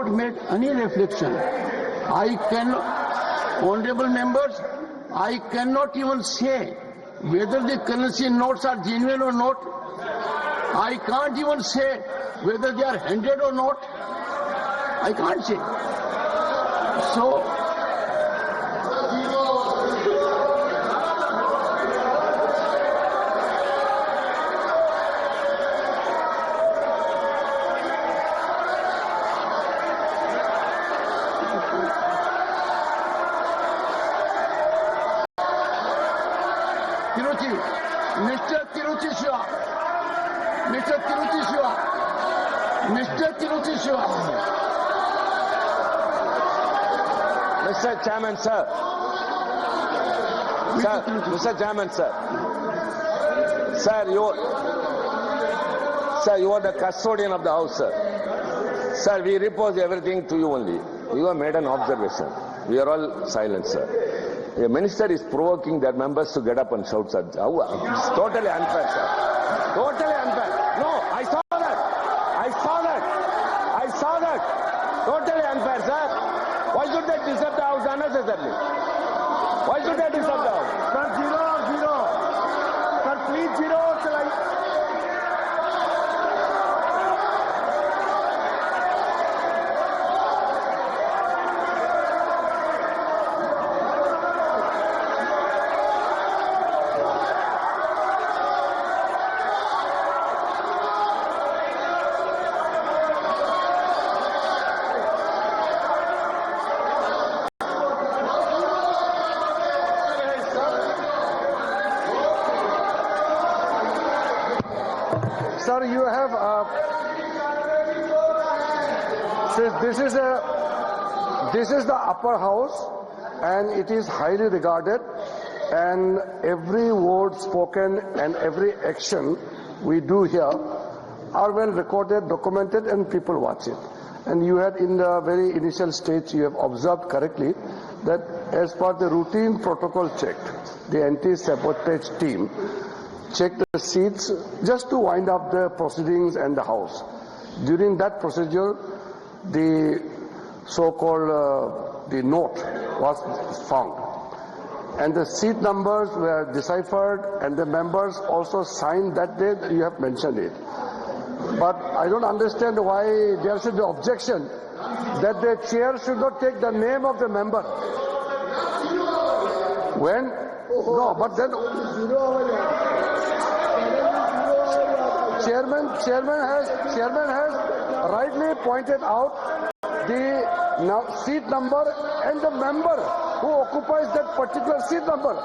not made any reflection. I cannot, honorable members, I cannot even say whether the currency notes are genuine or not. I can't even say whether they are handed or not. I can't say. So, Mr. Tiruchi Shiva. Mr. Chairman, sir. Mr. Chairman, sir. Sir, you are the custodian of the house, sir. Sir, we repose everything to you only. You have made an observation. We are all silent, sir. A minister is provoking their members to get up and shout, sir. It's totally unfair, sir. Totally unfair. No, I saw that. Totally unfair, sir. Why should they disturb the house unnecessarily? Why should they disturb the house? Sir, zero. Sir, please zero. Sir, you have this is the upper house, and it is highly regarded, and every word spoken and every action we do here are well recorded, documented, and people watch it. And you had in the very initial stage, you have observed correctly that as per the routine protocol checked, the anti-sabotage team checked the seats just to wind up the proceedings and the house. During that procedure, the so-called the note was found, and the seat numbers were deciphered, and the members also signed that day. You have mentioned it, but I don't understand why there should be objection that the chair should not take the name of the member. When no, but then chairman has rightly pointed out the seat number and the member who occupies that particular seat number.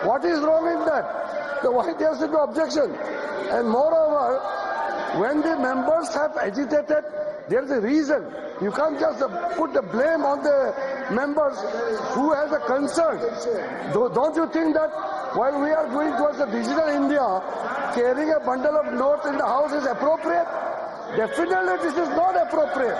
What is wrong in that? So why there should be objection? And moreover, when the members have agitated, there is a reason. You can't just put the blame on the members who has a concern. Don't you think that while we are going towards the digital India, carrying a bundle of notes in the house is appropriate? Definitely this is not appropriate.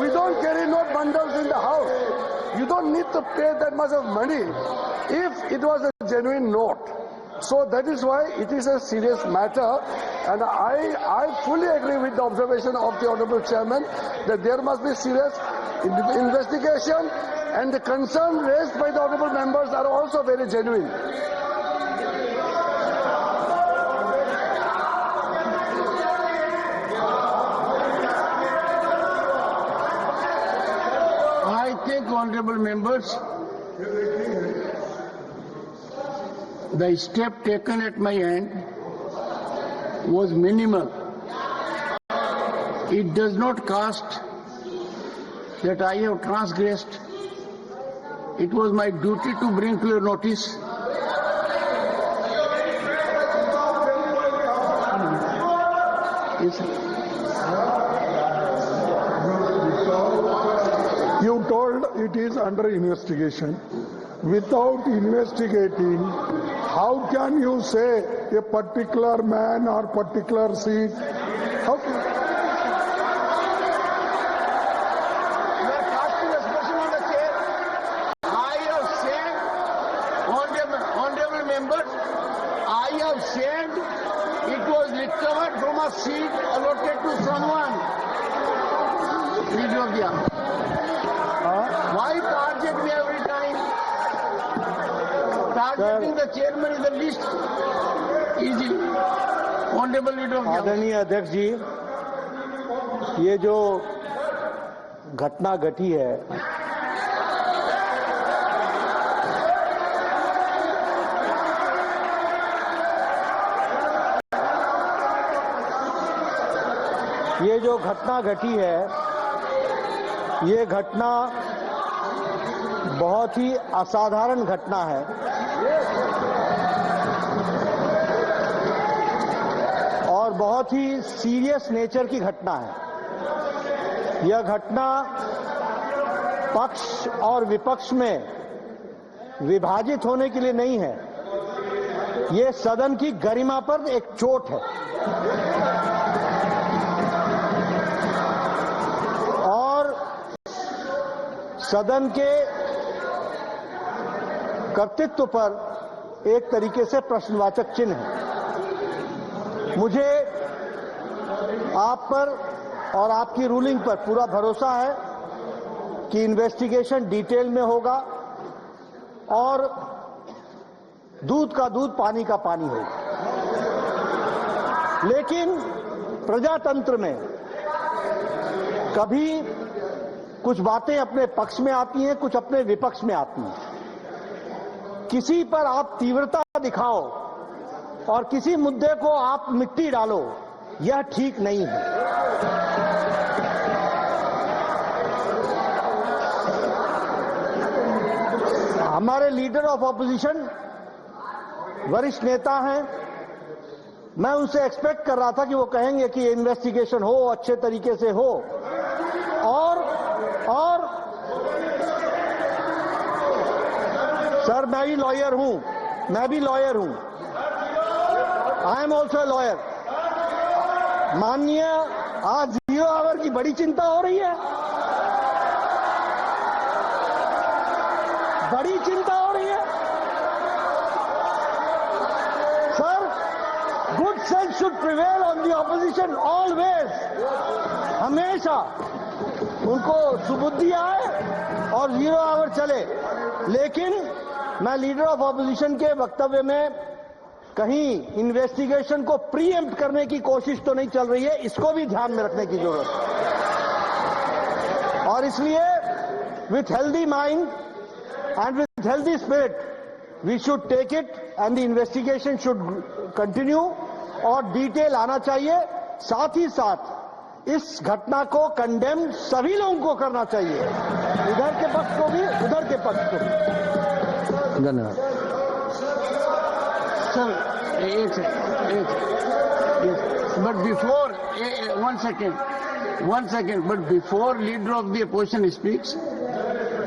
We don't carry note bundles in the house. You don't need to pay that much of money if it was a genuine note. So that is why it is a serious matter, and I fully agree with the observation of the Honorable Chairman that there must be serious investigation, and the concern raised by the Honorable members are also very genuine. I think, honorable members, the step taken at my end was minimal. It does not cast that I have transgressed. It was my duty to bring to your notice. You told it is under investigation. Without investigating, how can you say a particular man or particular seat? How can... You are casting aspersion on the chair. I have said, honorable members, I have said it was recovered from a seat allotted to someone. Leader of the House. Why target me every time? Targeting the chairman is the least easy. Honorable Leader of the House. आदरणीय अध्यक्ष जी, ये जो घटना घटी है, ये घटना बहुत ही असाधारण घटना है और बहुत ही सीरियस नेचर की घटना है। यह घटना पक्ष और विपक्ष में विभाजित होने के लिए नहीं है, ये सदन की गरिमा पर एक चोट है और सदन के कर्तृत्व पर एक तरीके से प्रश्नवाचक चिन्ह है। मुझे आप पर और आपकी रूलिंग पर पूरा भरोसा है कि इन्वेस्टिगेशन डिटेल में होगा और दूध का दूध पानी का पानी होगा, लेकिन प्रजातंत्र में कभी कुछ बातें अपने पक्ष में आती हैं, कुछ अपने विपक्ष में आती हैं। किसी पर आप तीव्रता दिखाओ और किसी मुद्दे को आप मिट्टी डालो, यह ठीक नहीं है। हमारे लीडर ऑफ ऑपोजिशन वरिष्ठ नेता हैं, मैं उनसे एक्सपेक्ट कर रहा था कि वो कहेंगे कि इन्वेस्टिगेशन हो, अच्छे तरीके से हो और सर मैं भी लॉयर हूं, आई एम ऑल्सो लॉयर। माननीय, आज 0 आवर की बड़ी चिंता हो रही है, बड़ी चिंता हो रही है। Sir, good sense should prevail on the opposition always. हमेशा उनको सुबुद्धि आए और 0 आवर चले, लेकिन मैं लीडर ऑफ ऑपोजिशन के वक्तव्य में कहीं इन्वेस्टिगेशन को प्रीएम्प्ट करने की कोशिश तो नहीं चल रही है, इसको भी ध्यान में रखने की जरूरत है। और इसलिए with healthy mind and with healthy spirit we should take it and the investigation should continue और डिटेल आना चाहिए। साथ ही साथ इस घटना को कंडेम सभी लोगों को करना चाहिए, इधर के पक्ष को भी, उधर के पक्ष को भी। धन्यवाद। Sir, but before, one second, but before leader of the opposition speaks,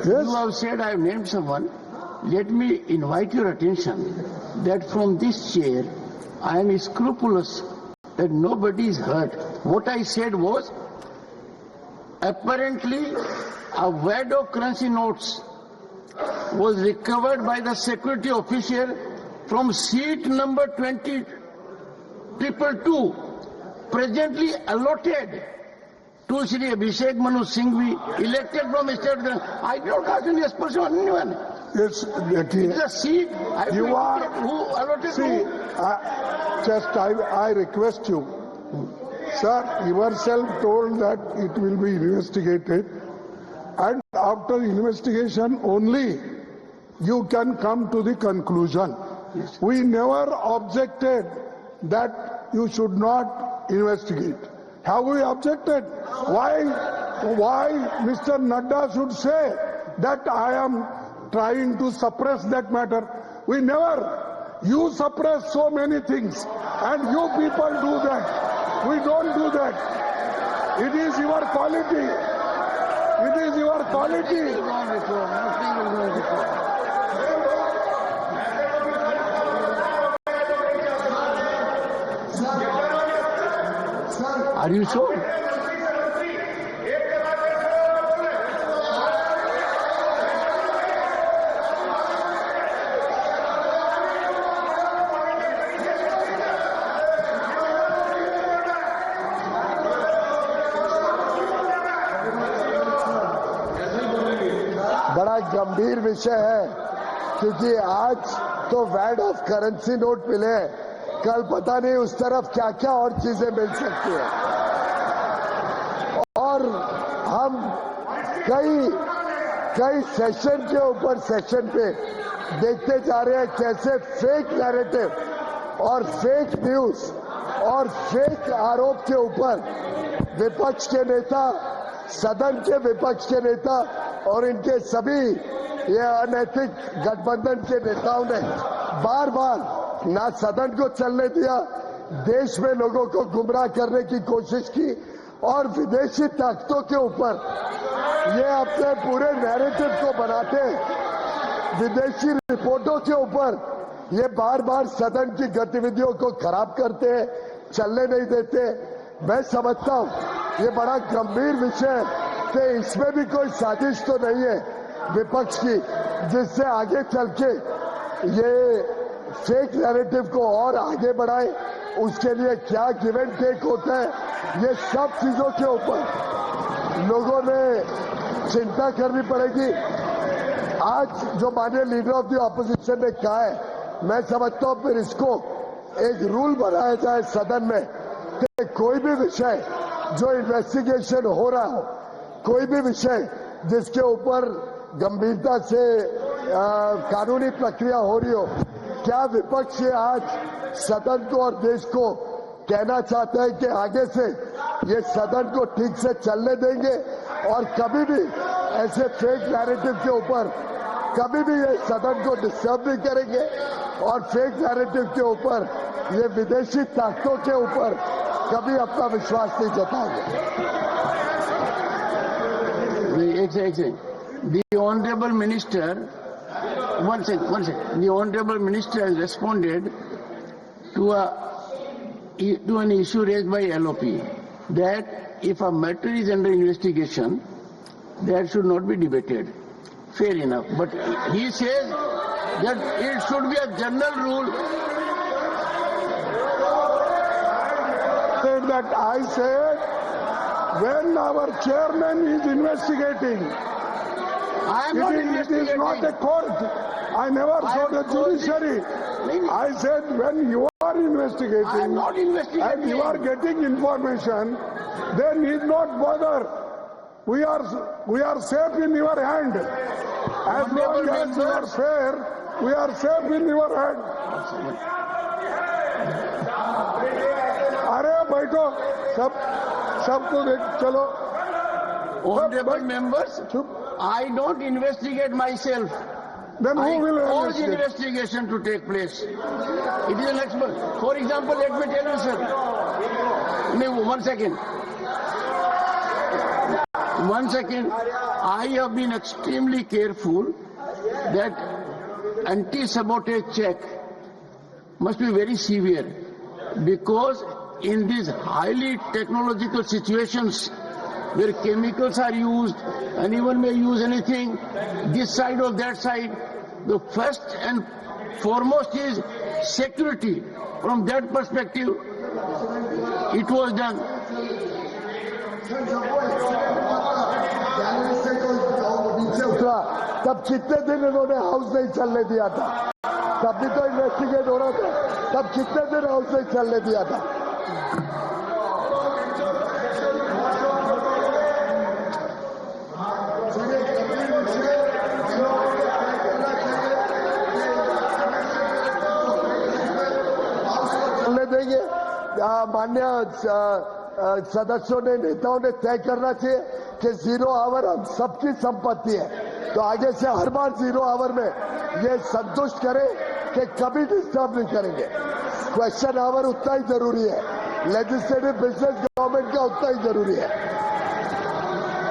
you have said I have named someone. Let me invite your attention that from this chair, I am scrupulous that nobody is hurt. What I said was, apparently, a wad of currency notes was recovered by the security officer from seat number 20222, presently allotted to Shri Abhishek Manu Singhvi, elected from State. I don't cast any aspersion on anyone. It's a seat. You are who allotted see. I request you, sir. Yourself told that it will be investigated, and after investigation only you can come to the conclusion. Yes. We never objected that you should not investigate. Have we objected? Why Mr. Nadda should say that I am trying to suppress that matter? We never. You suppress so many things, and you people do that. We don't do that. It is your quality. It is your quality. Are you sure? बड़ा गंभीर विषय है, क्योंकि आज तो VAT of currency note मिले, कल पता नहीं उस तरफ क्या क्या और चीजें मिल सकती है। और हम कई सेशन के ऊपर सेशन पे देखते जा रहे हैं कैसे फेक नैरेटिव और फेक न्यूज और फेक आरोप के ऊपर विपक्ष के नेता, सदन के विपक्ष के नेता और इनके सभी ये अनैतिक गठबंधन के नेताओं ने बार बार ना सदन को चलने दिया, देश में लोगों को गुमराह करने की कोशिश की और विदेशी ताकतों के ऊपर ये अपने पूरे नैरेटिव को बनाते, विदेशी रिपोर्टों के ऊपर ये बार बार सदन की गतिविधियों को खराब करते हैं, चलने नहीं देते। मैं समझता हूं ये बड़ा गंभीर विषय है कि इसमें भी कोई साजिश तो नहीं है विपक्ष की, जिससे आगे चल के ये फेक नैरेटिव को और आगे बढ़ाए। उसके लिए क्या गिव एंड टेक होता है, ये सब चीजों के ऊपर लोगों ने चिंता करनी पड़ेगी। आज जो माननीय लीडर ऑफ द ऑपोजिशन ने कहा है, मैं समझता हूं फिर इसको एक रूल बनाया जाए सदन में कि कोई भी विषय जो इन्वेस्टिगेशन हो रहा हो, कोई भी विषय जिसके ऊपर गंभीरता से कानूनी प्रक्रिया हो रही हो, क्या विपक्ष ये आज सदन को और देश को कहना चाहता है कि आगे से ये सदन को ठीक से चलने देंगे और कभी भी ऐसे फेक नैरेटिव के ऊपर कभी भी ये सदन को डिस्टर्ब नहीं करेंगे और फेक नैरेटिव के ऊपर ये विदेशी ताकतों के ऊपर कभी अपना विश्वास नहीं जताएंगे। एक second, the honorable minister, one second, the honorable minister has responded to an issue raised by LOP that if a matter is under investigation, that should not be debated. Fair enough, but he says that it should be a general rule. That I said, when our chairman is investigating, I am not it investigating. is not a court. I never saw the judiciary. I said when you are investigating, I am not investigating. and you are getting information, they need not bother. We are safe in your hand. As long as you are fair, we are safe in your hand. अरे बैठो, सबको देख चलो। Honorable members, I don't investigate myself. Then I who will cause investigate? investigation to take place. It is an expert. For example, let me tell you, sir. One second. I have been extremely careful that anti-sabotage check must be very severe, because in these highly technological situations where chemicals are used, anyone may use anything, this side or that side, the first and foremost is security. From that perspective, it was done. उतरा तब कितने दिन इन्होंने house नहीं चलने दिया था, तब भी तो इन्वेस्टिगेट हो रहा था, तब कितने दिन हाउस नहीं चलने दिया था। देंगे मान्य सदस्यों ने, नेताओं ने तय करना चाहिए कि 0 आवर हम सबकी संपत्ति है, तो आगे से हर बार 0 आवर में ये संतुष्ट करें कि कभी डिस्टर्ब नहीं करेंगे। क्वेश्चन आवर उतना ही जरूरी है, लेजिस्लेटिव बिजनेस गवर्नमेंट का उतना ही जरूरी है।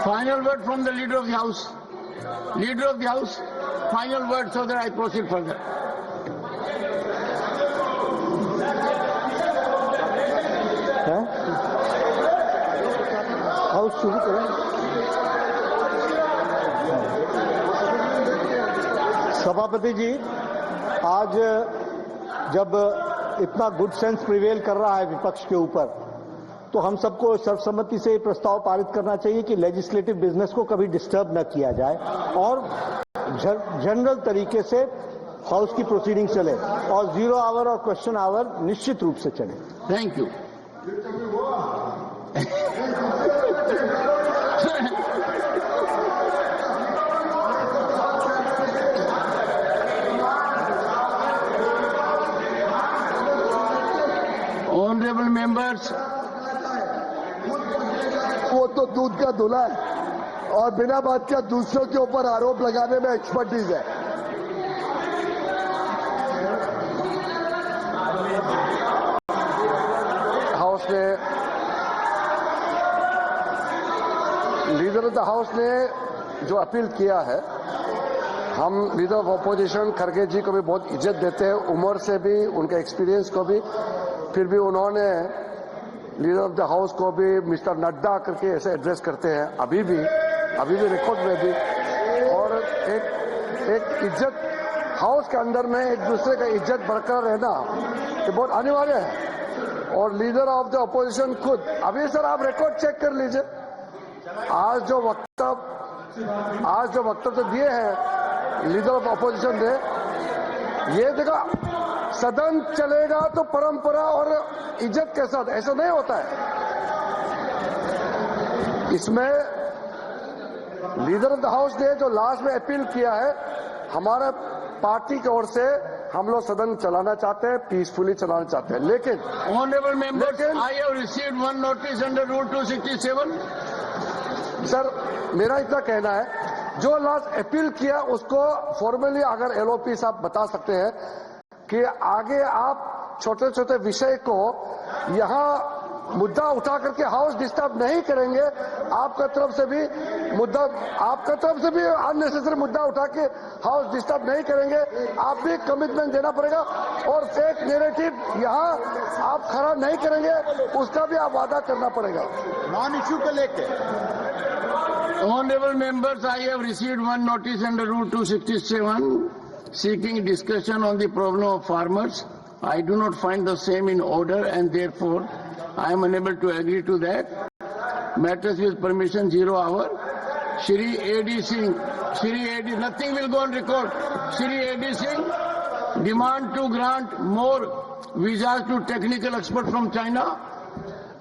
Final word from the leader of the house. Leader of the house, final word so that I proceed further. House शुरू करें। सभापति जी, आज जब इतना गुड सेंस प्रिवेल कर रहा है विपक्ष के ऊपर, तो हम सबको सर्वसम्मति से प्रस्ताव पारित करना चाहिए कि लेजिस्लेटिव बिजनेस को कभी डिस्टर्ब न किया जाए और जनरल तरीके से हाउस की प्रोसीडिंग चले और 0 आवर और क्वेश्चन आवर निश्चित रूप से चले। Thank you. Honorable members, वो तो दूध का धुला है और बिना बात के दूसरों के ऊपर आरोप लगाने में एक्सपर्टीज है। हाउस ने लीडर ऑफ द हाउस ने जो अपील किया है, हम लीडर ऑफ अपोजिशन खड़गे जी को भी बहुत इज्जत देते हैं, उम्र से भी, उनके एक्सपीरियंस को भी। फिर भी उन्होंने लीडर ऑफ द हाउस को भी मिस्टर नड्डा करके ऐसे एड्रेस करते हैं, अभी भी रिकॉर्ड में भी। और एक इज्जत हाउस के अंदर में एक दूसरे का इज्जत बरकरार रहना ये बहुत अनिवार्य है। और लीडर ऑफ द अपोजिशन खुद, अभी सर आप रिकॉर्ड चेक कर लीजिए, आज जो वक्तव्य दिए हैं लीडर ऑफ अपोजिशन ने, ये देखा सदन चलेगा तो परंपरा और इज्जत के साथ, ऐसा नहीं होता है। इसमें लीडर ऑफ द हाउस ने जो लास्ट में अपील किया है, हमारा पार्टी की ओर से हम लोग सदन चलाना चाहते हैं, पीसफुली चलाना चाहते हैं, लेकिन honorable members, I have received one notice under Rule 267. Sir मेरा इतना कहना है, जो लास्ट अपील किया उसको फॉर्मली अगर एलओपी साहब बता सकते हैं कि आगे आप छोटे छोटे विषय को यहाँ मुद्दा उठा करके हाउस डिस्टर्ब नहीं करेंगे। आपका तरफ से भी अननेसेसरी मुद्दा उठा के हाउस डिस्टर्ब नहीं करेंगे। आप भी कमिटमेंट देना पड़ेगा और फेक नैरेटिव यहाँ आप खड़ा नहीं करेंगे, उसका भी आप वादा करना पड़ेगा। नॉन इश्यू को लेके Honorable members, I have received one notice under Rule 267 seeking discussion on the problem of farmers. I do not find the same in order and therefore I am unable to agree to that. Matters with permission 0 hour. Shri A.D. Singh, nothing will go on record. Shri A.D. Singh, demand to grant more visas to technical experts from China.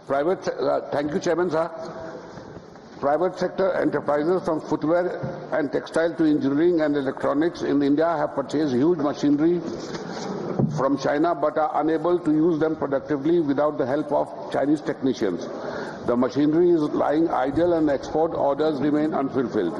Thank you, Chairman, sir. Private sector enterprises from footwear and textile to engineering and electronics in India have purchased huge machinery from China but are unable to use them productively without the help of Chinese technicians. The machinery is lying idle and export orders remain unfulfilled.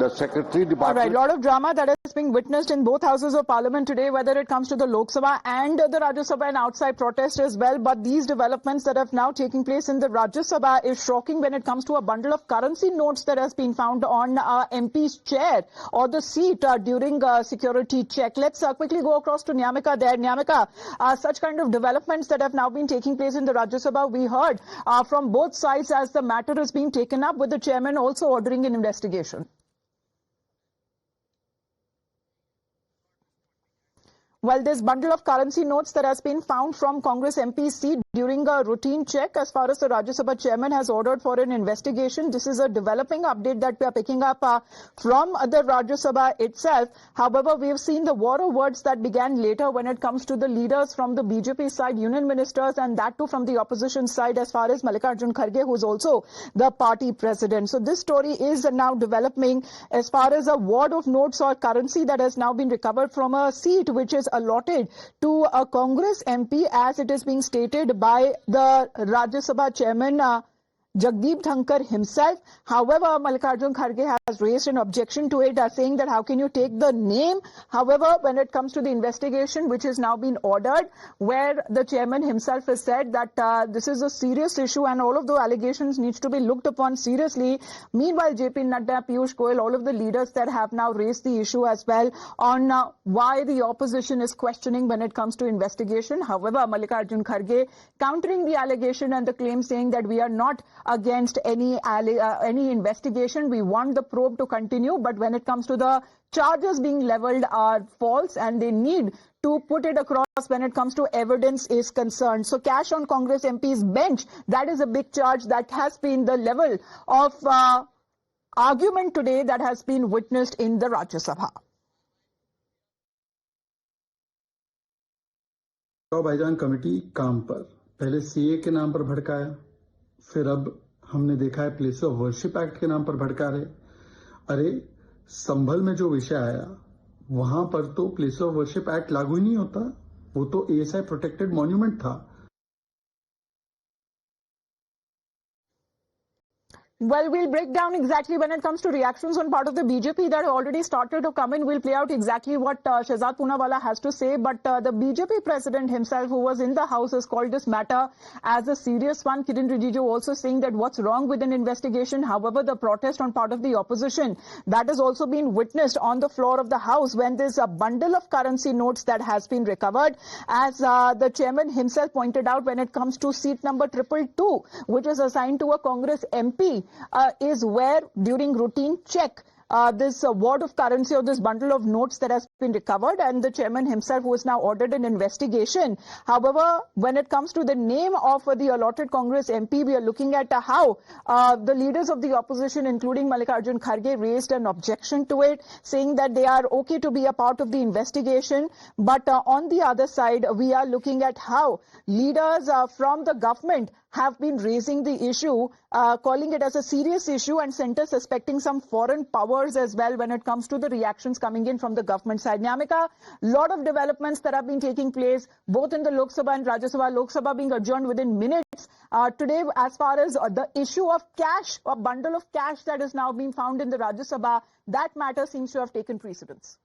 The Secretary Department... All right, a lot of drama that is being witnessed in both houses of parliament today, whether it comes to the Lok Sabha and the Rajya Sabha and outside protest as well. But these developments that have now taken place in the Rajya Sabha is shocking when it comes to a bundle of currency notes that has been found on MP's chair or the seat during security check. Let's quickly go across to Nyamika there. Nyamika, such kind of developments that have now been taking place in the Rajya Sabha, we heard from both sides as the matter is being taken up, with the chairman also ordering an investigation. Well, this bundle of currency notes that has been found from Congress MP's seat during a routine check, as far as the Rajya Sabha chairman has ordered for an investigation. This is a developing update that we are picking up from the Rajya Sabha itself. However, we have seen the war of words that began later when it comes to the leaders from the BJP side, union ministers, and that too from the opposition side, as far as Mallikarjun Kharge, who is also the party president. So this story is now developing as far as a wad of notes or currency that has now been recovered from a seat which is allotted to a Congress MP, as it is being stated by the Rajya Sabha chairman Jagdeep Dhankar himself. However, Mallikarjun Kharge has raised an objection to it, saying that how can you take the name? However, when it comes to the investigation which has now been ordered, where the chairman himself has said that this is a serious issue and all of the allegations needs to be looked upon seriously. Meanwhile, JP Nadda, Piyush Goyal, all of the leaders that have now raised the issue as well on why the opposition is questioning when it comes to investigation. However, Mallikarjun Kharge countering the allegation and the claim, saying that we are not against any investigation. We want the probe to continue, but when it comes to the charges being leveled are false and they need to put it across when it comes to evidence is concerned. So cash on Congress MP's bench, that is a big charge. That has been the level of argument today that has been witnessed in the Rajya Sabha. भाईजान committee काम पर पहले CA के नाम पर भड़काया, फिर अब हमने देखा है प्लेस ऑफ वर्शिप एक्ट के नाम पर भड़का रहे। अरे संभल में जो विषय आया वहां पर तो प्लेस ऑफ वर्शिप एक्ट लागू ही नहीं होता, वो तो एएसआई प्रोटेक्टेड मॉन्यूमेंट था। Well, we'll break down exactly when it comes to reactions on part of the BJP that have already started to come in. We'll play out exactly what Shehzad Poonawalla has to say. But the BJP president himself, who was in the House, has called this matter as a serious one. Kiren Rijiju also saying that what's wrong with an investigation. However, the protest on part of the opposition, that has also been witnessed on the floor of the House when there's a bundle of currency notes that has been recovered. As the chairman himself pointed out, when it comes to seat number 222, which is assigned to a Congress MP, is where during routine check this wad of currency or this bundle of notes that has been recovered, and the chairman himself who has now ordered an investigation. However, when it comes to the name of the allotted Congress MP, we are looking at how the leaders of the opposition, including Mallikarjun Kharge, raised an objection to it, saying that they are okay to be a part of the investigation. But on the other side, we are looking at how leaders from the government have been raising the issue, calling it as a serious issue, and center suspecting some foreign powers as well when it comes to the reactions coming in from the government side. Nyamika, lot of developments that have been taking place both in the Lok Sabha and Rajya Sabha. Lok Sabha being adjourned within minutes. Today, as far as the issue of cash, a bundle of cash that is now being found in the Rajya Sabha, that matter seems to have taken precedence.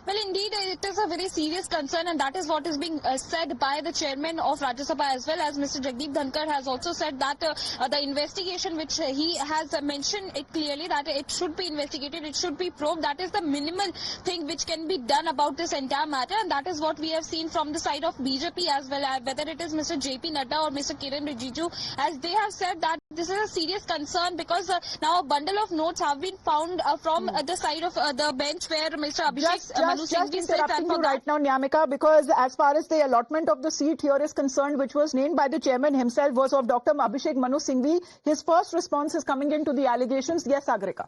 Well, indeed, it is a very serious concern, and that is what is being said by the chairman of Rajya Sabha as well, as Mr. Jagdeep Dhankar has also said that the investigation which he has mentioned it clearly that it should be investigated, it should be probed. That is the minimal thing which can be done about this entire matter, and that is what we have seen from the side of BJP as well, whether it is Mr. JP Nadda or Mr. Kiren Rijiju, as they have said that this is a serious concern because now a bundle of notes have been found from the side of the bench where Mr. Abhishek Just interrupting you right now, Nyamika, because as far as the allotment of the seat here is concerned, which was named by the chairman himself, was of Dr. Abhishek Manu Singhvi. His first response is coming into the allegations. Yes, Agrika.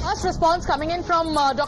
First response coming in from Dr.